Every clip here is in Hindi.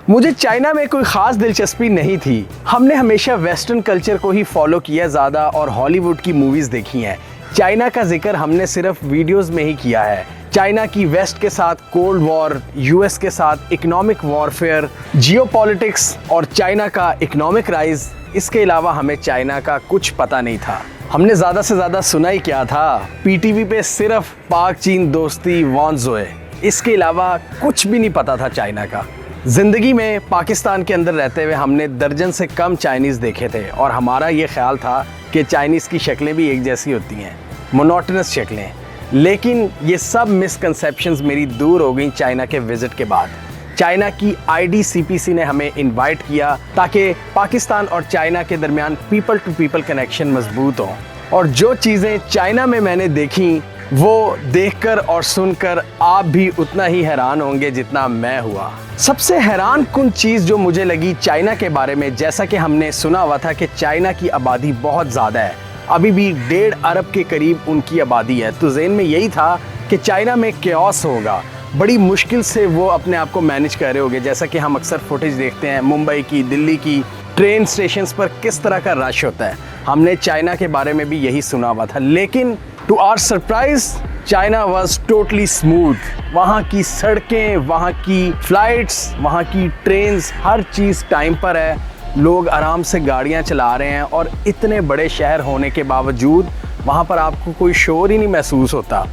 मुझे चाइना में कोई ख़ास दिलचस्पी नहीं थी। हमने हमेशा वेस्टर्न कल्चर को ही फॉलो किया ज़्यादा और हॉलीवुड की मूवीज़ देखी हैं। चाइना का जिक्र हमने सिर्फ वीडियोस में ही किया है। चाइना की वेस्ट के साथ कोल्ड वॉर, यूएस के साथ इकोनॉमिक वॉरफेयर, जियोपॉलिटिक्स और चाइना का इकोनॉमिक राइज, इसके अलावा हमें चाइना का कुछ पता नहीं था। हमने ज़्यादा से ज़्यादा सुना ही क्या था, पीटीवी पे सिर्फ पाक चीन दोस्ती वॉन्जोए, इसके अलावा कुछ भी नहीं पता था चाइना का। ज़िंदगी में पाकिस्तान के अंदर रहते हुए हमने दर्जन से कम चाइनीज़ देखे थे और हमारा ये ख्याल था कि चाइनीज़ की शक्लें भी एक जैसी होती हैं, मोनोटोनस शक्लें। लेकिन ये सब मिसकंसेप्शंस मेरी दूर हो गई चाइना के विज़िट के बाद। चाइना की आईडीसीपीसी ने हमें इनवाइट किया ताकि पाकिस्तान और चाइना के दरमियान पीपल टू पीपल कनेक्शन मजबूत हो। और जो चीज़ें चाइना में मैंने देखी वो देखकर और सुनकर आप भी उतना ही हैरान होंगे जितना मैं हुआ। सबसे हैरान कुन चीज़ जो मुझे लगी चाइना के बारे में, जैसा कि हमने सुना हुआ था कि चाइना की आबादी बहुत ज़्यादा है, अभी भी 1.5 अरब के करीब उनकी आबादी है, तो ज़हन में यही था कि चाइना में केओस होगा, बड़ी मुश्किल से वो अपने आप को मैनेज कर रहे होंगे। जैसा कि हम अक्सर फुटेज देखते हैं मुंबई की, दिल्ली की ट्रेन स्टेशंस पर किस तरह का रश होता है, हमने चाइना के बारे में भी यही सुना हुआ था। लेकिन to our surprise China was totally smooth. वहाँ की सड़कें, वहाँ की फ्लाइट्स, वहाँ की ट्रेन्स, हर चीज़ टाइम पर है। लोग आराम से गाड़ियाँ चला रहे हैं और इतने बड़े शहर होने के बावजूद वहाँ पर आपको कोई शोर ही नहीं महसूस होता।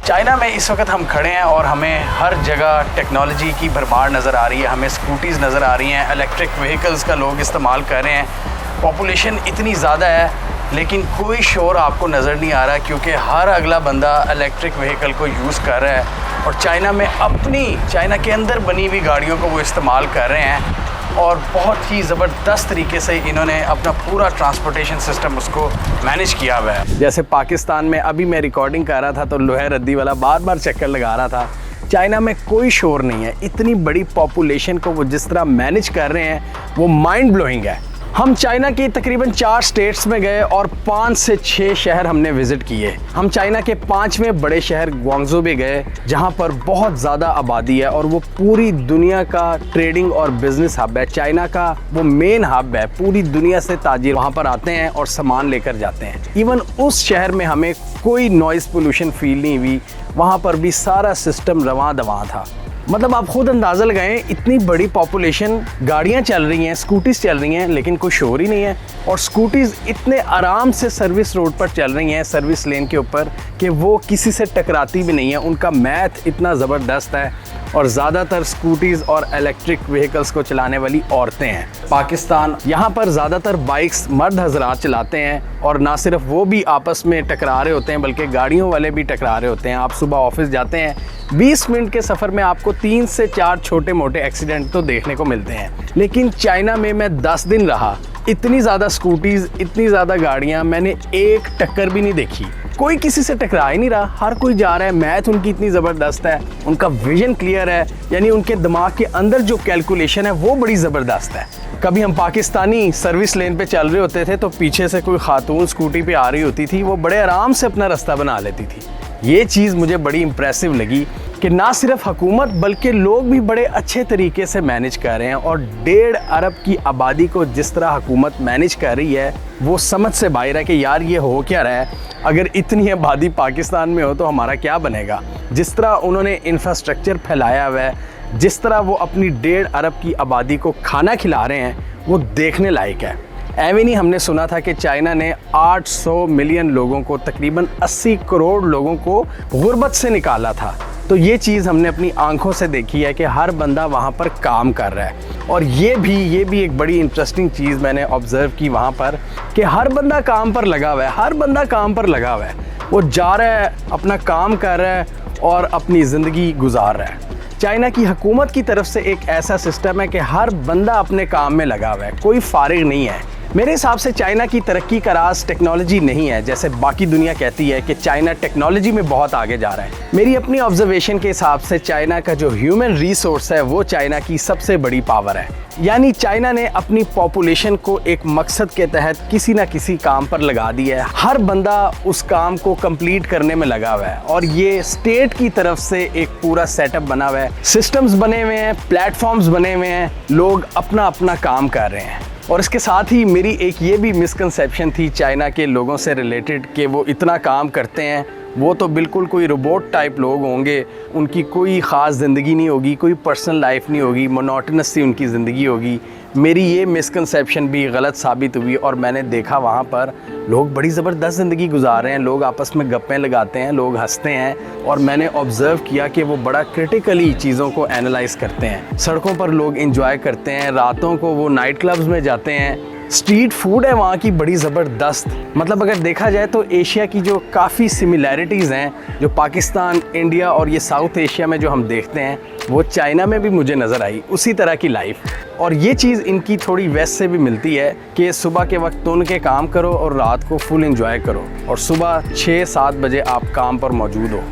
चाइना में इस वक्त हम खड़े हैं और हमें हर जगह टेक्नोलॉजी की भरमार नज़र आ रही है। हमें स्कूटीज़ नज़र आ रही हैं, इलेक्ट्रिक व्हीकल्स का लोग इस्तेमाल कर रहे हैं। पॉपुलेशन इतनी ज़्यादा है लेकिन कोई शोर आपको नज़र नहीं आ रहा क्योंकि हर अगला बंदा इलेक्ट्रिक व्हीकल को यूज़ कर रहा है और चाइना में अपनी, चाइना के अंदर बनी हुई गाड़ियों को वो इस्तेमाल कर रहे हैं और बहुत ही ज़बरदस्त तरीके से इन्होंने अपना पूरा ट्रांसपोर्टेशन सिस्टम उसको मैनेज किया हुआ है। जैसे पाकिस्तान में अभी मैं रिकॉर्डिंग कर रहा था तो लोहे रद्दी वाला बार बार चक्कर लगा रहा था। चाइना में कोई शोर नहीं है। इतनी बड़ी पॉपुलेशन को वो जिस तरह मैनेज कर रहे हैं वो माइंड ब्लोइंग है। हम चाइना की तकरीबन 4 स्टेट्स में गए और 5 से 6 शहर हमने विज़िट किए। हम चाइना के 5वें बड़े शहर ग्वांगझो भी गए जहां पर बहुत ज़्यादा आबादी है और वो पूरी दुनिया का ट्रेडिंग और बिज़नेस हब है। चाइना का वो मेन हब है, पूरी दुनिया से ताजिर वहां पर आते हैं और सामान लेकर जाते हैं। इवन उस शहर में हमें कोई नॉइज़ पोल्यूशन फील नहीं हुई, वहाँ पर भी सारा सिस्टम रवां दवां था। मतलब आप खुद अंदाज़ा लगाएं, इतनी बड़ी पॉपुलेशन, गाड़ियाँ चल रही हैं, स्कूटीज़ चल रही हैं लेकिन कोई शोर ही नहीं है और स्कूटीज़ इतने आराम से सर्विस रोड पर चल रही हैं, सर्विस लेन के ऊपर, कि वो किसी से टकराती भी नहीं है। उनका मैथ इतना ज़बरदस्त है और ज़्यादातर स्कूटीज़ और इलेक्ट्रिक व्हीकल्स को चलाने वाली औरतें हैं। पाकिस्तान, यहाँ पर ज़्यादातर बाइक्स मर्द हजरात चलाते हैं और ना सिर्फ वो भी आपस में टकरा रहे होते हैं बल्कि गाड़ियों वाले भी टकरा रहे होते हैं। आप सुबह ऑफिस जाते हैं, 20 मिनट के सफ़र में आपको 3 से 4 छोटे मोटे एक्सीडेंट तो देखने को मिलते हैं। लेकिन चाइना में मैं 10 दिन रहा, इतनी ज़्यादा स्कूटीज़, इतनी ज़्यादा गाड़ियाँ, मैंने एक टक्कर भी नहीं देखी। कोई किसी से टकरा ही नहीं रहा, हर कोई जा रहा है। मैथ उनकी इतनी ज़बरदस्त है, उनका विजन क्लियर है, यानी उनके दिमाग के अंदर जो कैलकुलेशन है वो बड़ी ज़बरदस्त है। कभी हम पाकिस्तानी सर्विस लेन पे चल रहे होते थे तो पीछे से कोई खातून स्कूटी पे आ रही होती थी, वो बड़े आराम से अपना रास्ता बना लेती थी। ये चीज़ मुझे बड़ी इम्प्रेसिव लगी कि ना सिर्फ हुकूमत बल्कि लोग भी बड़े अच्छे तरीके से मैनेज कर रहे हैं और 1.5 अरब की आबादी को जिस तरह हुकूमत मैनेज कर रही है वो समझ से बाहर है कि यार ये हो क्या रहा है। अगर इतनी आबादी पाकिस्तान में हो तो हमारा क्या बनेगा। जिस तरह उन्होंने इंफ्रास्ट्रक्चर फैलाया हुआ है, जिस तरह वो अपनी 1.5 अरब की आबादी को खाना खिला रहे हैं, वो देखने लायक है। एवं नहीं, हमने सुना था कि चाइना ने 800 मिलियन लोगों को, तकरीबन 80 करोड़ लोगों को गुर्बत से निकाला था। तो ये चीज़ हमने अपनी आंखों से देखी है कि हर बंदा वहाँ पर काम कर रहा है। और ये भी एक बड़ी इंटरेस्टिंग चीज़ मैंने ऑब्ज़र्व की वहाँ पर कि हर बंदा काम पर लगा हुआ है, हर बंदा काम पर लगा हुआ है। वो जा रहा है, अपना काम कर रहा है और अपनी ज़िंदगी गुजार रहा है। चाइना की हुकूमत की तरफ से एक ऐसा सिस्टम है कि हर बंदा अपने काम में लगा हुआ है, कोई फारिग नहीं है। मेरे हिसाब से चाइना की तरक्की का राज टेक्नोलॉजी नहीं है, जैसे बाकी दुनिया कहती है कि चाइना टेक्नोलॉजी में बहुत आगे जा रहा है। मेरी अपनी ऑब्जर्वेशन के हिसाब से चाइना का जो ह्यूमन रिसोर्स है वो चाइना की सबसे बड़ी पावर है। यानी चाइना ने अपनी पॉपुलेशन को एक मकसद के तहत किसी ना किसी काम पर लगा दिया है। हर बंदा उस काम को कंप्लीट करने में लगा हुआ है और ये स्टेट की तरफ से एक पूरा सेटअप बना हुआ है, सिस्टम्स बने हुए हैं, प्लेटफॉर्म्स बने हुए हैं, लोग अपना अपना काम कर रहे हैं। और इसके साथ ही मेरी एक ये भी मिसकंसेप्शन थी चाइना के लोगों से रिलेटेड कि वो इतना काम करते हैं, वो तो बिल्कुल कोई रोबोट टाइप लोग होंगे, उनकी कोई ख़ास ज़िंदगी नहीं होगी, कोई पर्सनल लाइफ नहीं होगी, मोनोटोनस सी उनकी ज़िंदगी होगी। मेरी ये मिसकंसेप्शन भी गलत साबित हुई और मैंने देखा वहाँ पर लोग बड़ी ज़बरदस्त ज़िंदगी गुजार रहे हैं, लोग आपस में गप्पें लगाते हैं, लोग हंसते हैं और मैंने ऑब्ज़र्व किया कि वो बड़ा क्रिटिकली चीज़ों को एनालाइज़ करते हैं। सड़कों पर लोग इंजॉय करते हैं, रातों को वो नाइट क्लब्स में जाते हैं, स्ट्रीट फूड है वहाँ की बड़ी ज़बरदस्त। मतलब अगर देखा जाए तो एशिया की जो काफ़ी सिमिलैरिटीज़ हैं, जो पाकिस्तान, इंडिया और ये साउथ एशिया में जो हम देखते हैं, वो चाइना में भी मुझे नज़र आई, उसी तरह की लाइफ। और ये चीज़ इनकी थोड़ी वेस्ट से भी मिलती है कि सुबह के वक्त तुन के काम करो और रात को फुल इंजॉय करो और सुबह 6-7 बजे आप काम पर मौजूद हो।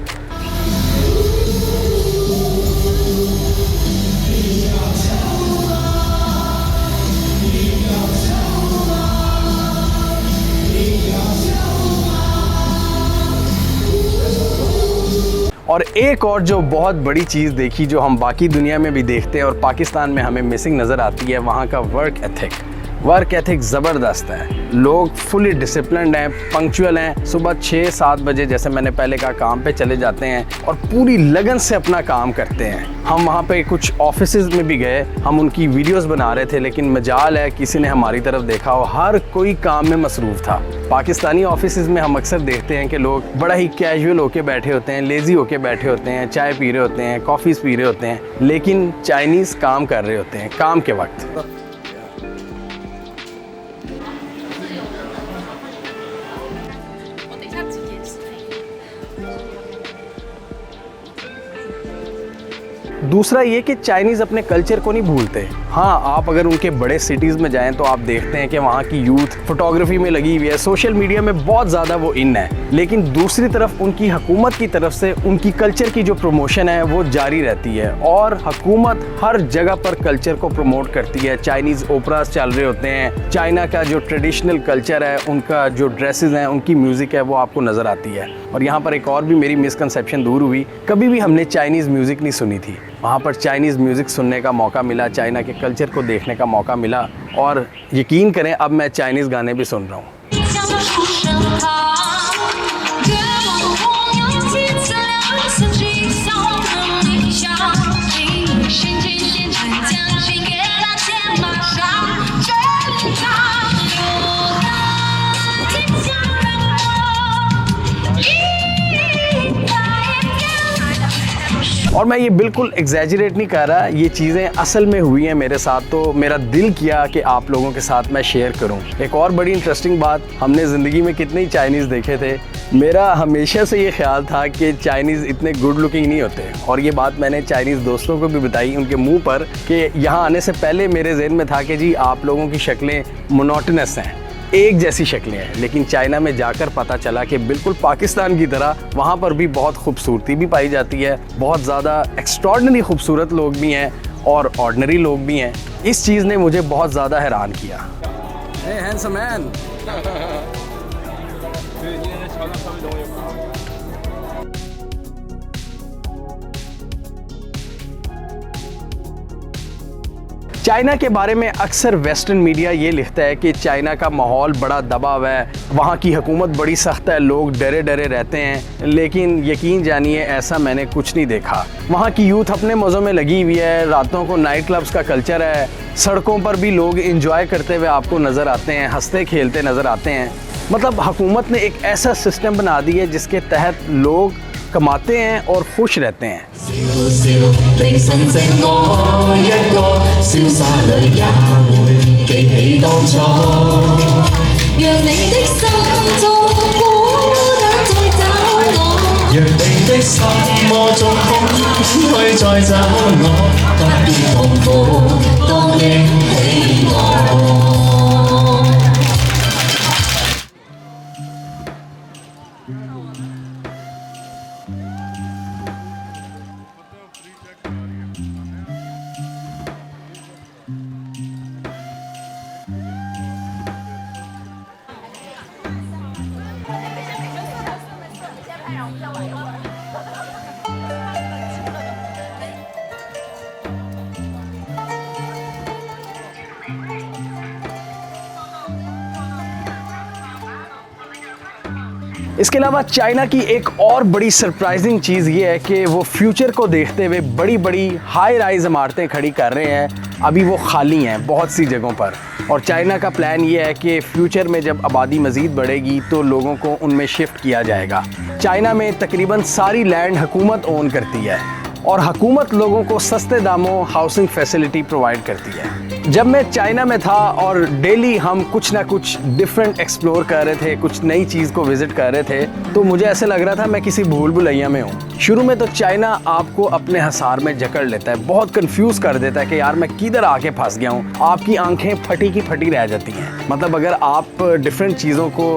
और एक और जो बहुत बड़ी चीज़ देखी, जो हम बाकी दुनिया में भी देखते हैं और पाकिस्तान में हमें मिसिंग नज़र आती है, वहाँ का वर्क एथिक ज़बरदस्त है। लोग फुली डिसिप्लिन्ड हैं, पंक्चुअल हैं, सुबह 6-7 बजे जैसे मैंने पहले कहा काम पे चले जाते हैं और पूरी लगन से अपना काम करते हैं। हम वहाँ पे कुछ ऑफिसेज में भी गए, हम उनकी वीडियोस बना रहे थे, लेकिन मजाल है किसी ने हमारी तरफ देखा हो, हर कोई काम में मसरूफ़ था। पाकिस्तानी ऑफिसेज में हम अक्सर देखते हैं कि लोग बड़ा ही कैजुअल होके बैठे होते हैं, लेज़ी होके बैठे होते हैं, चाय पी रहे होते हैं, कॉफ़ीज़ पी रहे होते हैं, लेकिन चाइनीज़ काम कर रहे होते हैं काम के वक्त। दूसरा ये कि चाइनीज़ अपने कल्चर को नहीं भूलते। हाँ, आप अगर उनके बड़े सिटीज़ में जाएं तो आप देखते हैं कि वहाँ की यूथ फोटोग्राफी में लगी हुई है, सोशल मीडिया में बहुत ज़्यादा वो इन है, लेकिन दूसरी तरफ उनकी हुकूमत की तरफ से उनकी कल्चर की जो प्रमोशन है वो जारी रहती है और हुकूमत हर जगह पर कल्चर को प्रमोट करती है। चाइनीज़ ओपरास चल रहे होते हैं, चाइना का जो ट्रेडिशनल कल्चर है, उनका जो ड्रेसेस हैं, उनकी म्यूज़िक है, वो आपको नज़र आती है। और यहाँ पर एक और भी मेरी मिसकंसेप्शन दूर हुई, कभी भी हमने चाइनीज़ म्यूज़िक नहीं सुनी थी, वहाँ पर चाइनीज़ म्यूज़िक सुनने का मौका मिला, चाइना के कल्चर को देखने का मौका मिला और यकीन करें अब मैं चाइनीज़ गाने भी सुन रहा हूँ। और मैं ये बिल्कुल एग्जैजरेट नहीं कर रहा, ये चीज़ें असल में हुई हैं मेरे साथ, तो मेरा दिल किया कि आप लोगों के साथ मैं शेयर करूं। एक और बड़ी इंटरेस्टिंग बात, हमने ज़िंदगी में कितने ही चाइनीज़ देखे थे, मेरा हमेशा से ये ख्याल था कि चाइनीज़ इतने गुड लुकिंग नहीं होते और ये बात मैंने चाइनीज़ दोस्तों को भी बताई उनके मुँह पर कि यहाँ आने से पहले मेरे जहन में था कि जी आप लोगों की शक्लें मोनोटोनस हैं, एक जैसी शक्लें हैं, लेकिन चाइना में जाकर पता चला कि बिल्कुल पाकिस्तान की तरह वहाँ पर भी बहुत खूबसूरती भी पाई जाती है, बहुत ज़्यादा एक्स्ट्रॉर्डिनरी खूबसूरत लोग भी हैं और ऑर्डिनरी लोग भी हैं। इस चीज़ ने मुझे बहुत ज़्यादा हैरान किया। Hey, handsome man. चाइना के बारे में अक्सर वेस्टर्न मीडिया ये लिखता है कि चाइना का माहौल बड़ा दबा हुआ है, वहाँ की हुकूमत बड़ी सख्त है, लोग डरे डरे रहते हैं, लेकिन यकीन जानिए ऐसा मैंने कुछ नहीं देखा। वहाँ की यूथ अपने मज़ों में लगी हुई है, रातों को नाइट क्लब्स का कल्चर है, सड़कों पर भी लोग इंजॉय करते हुए आपको नज़र आते हैं, हंसते खेलते नज़र आते हैं। मतलब हुकूमत ने एक ऐसा सिस्टम बना दिया है जिसके तहत लोग कमाते हैं और खुश रहते हैं। इसके अलावा चाइना की एक और बड़ी सरप्राइजिंग चीज़ ये है कि वो फ्यूचर को देखते हुए बड़ी बड़ी हाई राइज इमारतें खड़ी कर रहे हैं। अभी वो खाली हैं बहुत सी जगहों पर, और चाइना का प्लान ये है कि फ्यूचर में जब आबादी मज़ीद बढ़ेगी तो लोगों को उनमें शिफ्ट किया जाएगा। चाइना में तकरीबन सारी लैंड हुकूमत ओन करती है और हुकूमत लोगों को सस्ते दामों हाउसिंग फैसिलिटी प्रोवाइड करती है। जब मैं चाइना में था और डेली हम कुछ ना कुछ डिफरेंट एक्सप्लोर कर रहे थे, कुछ नई चीज़ को विज़िट कर रहे थे, तो मुझे ऐसे लग रहा था मैं किसी भूल भुलैया में हूँ। शुरू में तो चाइना आपको अपने हिसार में जकड़ लेता है, बहुत कंफ्यूज कर देता है कि यार मैं किधर आके फंस गया हूँ। आपकी आंखें फटी की फटी रह जाती हैं। मतलब अगर आप डिफरेंट चीज़ों को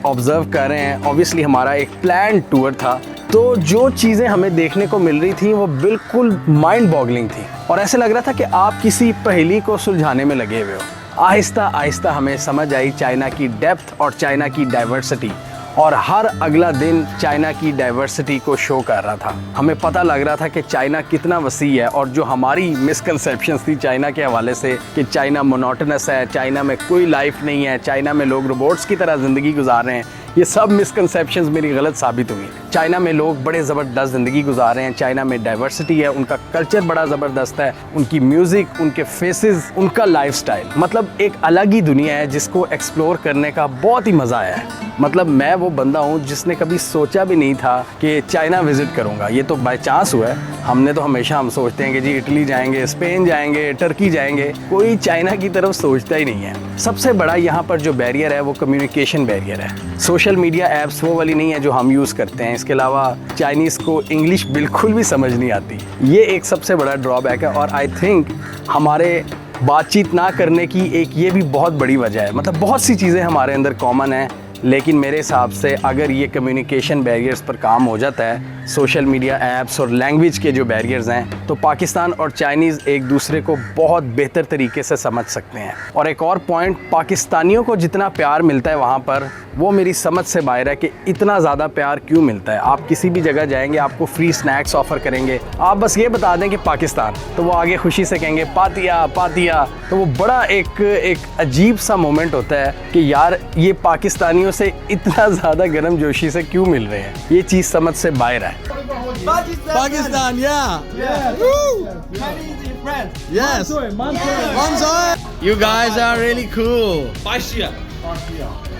ऑब्ज़र्व कर रहे हैं, ऑब्वियसली हमारा एक प्लान टूर था, तो जो चीज़ें हमें देखने को मिल रही थी वो बिल्कुल माइंड बॉगलिंग थी और ऐसे लग रहा था कि आप किसी पहेली को सुलझाने में लगे हुए हो। आहिस्ता आहिस्ता हमें समझ आई चाइना की डेप्थ और चाइना की डाइवर्सिटी, और हर अगला दिन चाइना की डाइवर्सिटी को शो कर रहा था। हमें पता लग रहा था कि चाइना कितना वसी है, और जो हमारी मिसकंसेप्शंस थी चाइना के हवाले से कि चाइना मोनोटोनस है, चाइना में कोई लाइफ नहीं है, चाइना में लोग रोबोट्स की तरह ज़िंदगी गुजार रहे हैं, ये सब मिसकंसेप्शंस मेरी गलत साबित हुई। चाइना में लोग बड़े ज़बरदस्त ज़िंदगी गुजार रहे हैं, चाइना में डाइवर्सिटी है, उनका कल्चर बड़ा ज़बरदस्त है, उनकी म्यूज़िक, उनके फेसेस, उनका लाइफस्टाइल, मतलब एक अलग ही दुनिया है जिसको एक्सप्लोर करने का बहुत ही मज़ा आया है। मतलब मैं वो बंदा हूँ जिसने कभी सोचा भी नहीं था कि चाइना विज़िट करूँगा, ये तो बाय चांस हुआ है। हमने तो हमेशा हम सोचते हैं कि जी इटली जाएंगे, स्पेन जाएंगे, टर्की जाएंगे, कोई चाइना की तरफ सोचता ही नहीं है। सबसे बड़ा यहाँ पर जो बैरियर है वो कम्युनिकेशन बैरियर है। सोशल मीडिया ऐप्स वो वाली नहीं है जो हम यूज़ करते हैं। इसके अलावा चाइनीज़ को इंग्लिश बिल्कुल भी समझ नहीं आती, ये एक सबसे बड़ा ड्रॉबैक है। और आई थिंक हमारे बातचीत ना करने की एक ये भी बहुत बड़ी वजह है। मतलब बहुत सी चीज़ें हमारे अंदर कॉमन है, लेकिन मेरे हिसाब से अगर ये कम्युनिकेशन बैरियर्स पर काम हो जाता है, सोशल मीडिया ऐप्स और लैंग्वेज के जो बैरियर्स हैं, तो पाकिस्तान और चाइनीज़ एक दूसरे को बहुत बेहतर तरीके से समझ सकते हैं। और एक और पॉइंट, पाकिस्तानियों को जितना प्यार मिलता है वहाँ पर, वो मेरी समझ से बाहर है कि इतना ज़्यादा प्यार क्यों मिलता है। आप किसी भी जगह जाएंगे, आपको फ्री स्नैक्स ऑफ़र करेंगे, आप बस ये बता दें कि पाकिस्तान, तो वो आगे खुशी से कहेंगे पातिया पातिया। तो वो बड़ा एक अजीब सा मोमेंट होता है कि यार ये पाकिस्तानियों से इतना ज़्यादा गर्मजोशी से क्यों मिल रहे हैं, ये चीज़ समझ से बाहर है। Pakistan, yeah. Woo! Chinese in France. Yes. Mansoy. You guys are really cool. Pasha.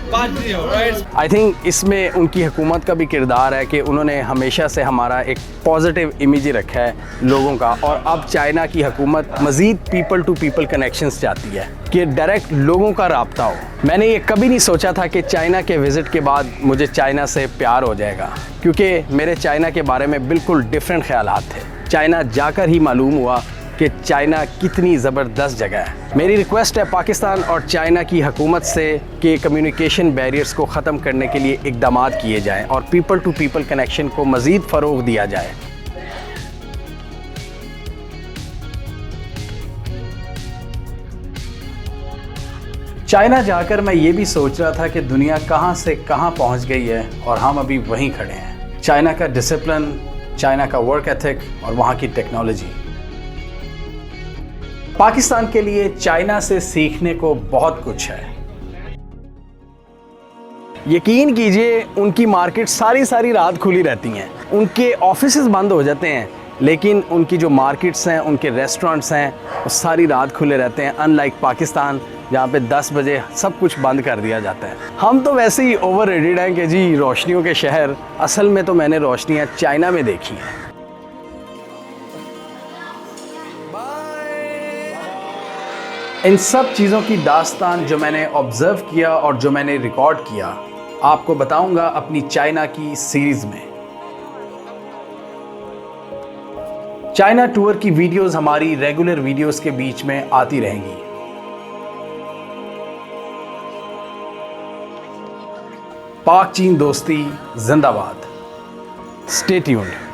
Right? I think इसमें उनकी हुकूमत का भी किरदार है कि उन्होंने हमेशा से हमारा एक पॉजिटिव इमेज रखा है लोगों का, और अब चाइना की हुकूमत मज़ीद पीपल टू पीपल कनेक्शंस चाहती है कि डायरेक्ट लोगों का राब्ता हो। मैंने ये कभी नहीं सोचा था कि चाइना के विज़िट के बाद मुझे चाइना से प्यार हो जाएगा, क्योंकि मेरे चाइना के बारे में बिल्कुल डिफरेंट ख्यालात थे। चाइना जाकर ही मालूम हुआ कि चाइना कितनी ज़बरदस्त जगह है। मेरी रिक्वेस्ट है पाकिस्तान और चाइना की हुकूमत से कि कम्युनिकेशन बैरियर्स को ख़त्म करने के लिए इक़दामात किए जाएं और पीपल टू पीपल कनेक्शन को मज़ीद फ़रोग़ दिया जाए। चाइना जाकर मैं ये भी सोच रहा था कि दुनिया कहाँ से कहाँ पहुँच गई है और हम अभी वहीं खड़े हैं। चाइना का डिसिप्लिन, चाइना का वर्क एथिक और वहाँ की टेक्नोलॉजी। पाकिस्तान के लिए चाइना से सीखने को बहुत कुछ है। यकीन कीजिए उनकी मार्केट सारी रात खुली रहती हैं, उनके ऑफिसेज बंद हो जाते हैं, लेकिन उनकी जो मार्केट्स हैं, उनके रेस्टोरेंट्स हैं, वो सारी रात खुले रहते हैं। अनलाइक पाकिस्तान जहाँ पे 10 बजे सब कुछ बंद कर दिया जाता है। हम तो वैसे ही ओवर रेटेड हैं कि जी रोशनियों के शहर। असल में तो मैंने रोशनियाँ चाइना में देखी हैं। इन सब चीज़ों की दास्तान जो मैंने ऑब्ज़र्व किया और जो मैंने रिकॉर्ड किया, आपको बताऊंगा अपनी चाइना की सीरीज़ में। चाइना टूर की वीडियोस हमारी रेगुलर वीडियोस के बीच में आती रहेंगी। 。पाक चीन दोस्ती जिंदाबाद। Stay tuned.